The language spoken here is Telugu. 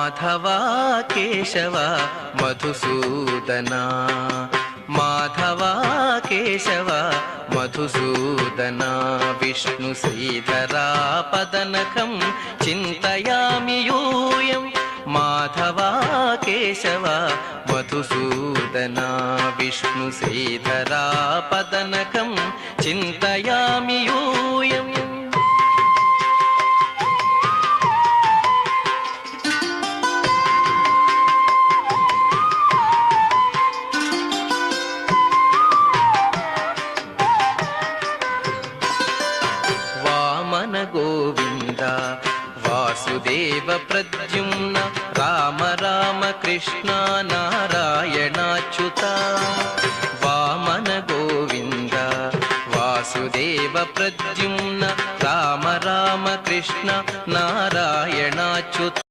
మాధవా కేశవ మధుసూదనా, మాధవా కేశవ మధుసూదనా, విష్ణు శ్రీధరా పదనకం చింతయామి యూయం. మాధవా కేశవ మధుసూదనా, విష్ణు శ్రీధరా పదనకం చింతయామి యూయం. గోవింద వాసుదేవ ప్రద్యుమ్న, రామ రామ కృష్ణ నారాయణాచ్యుత. వామన గోవింద వాసుదేవ ప్రద్యుమ్న, రామ రామ కృష్ణ నారాయణాచ్యుత.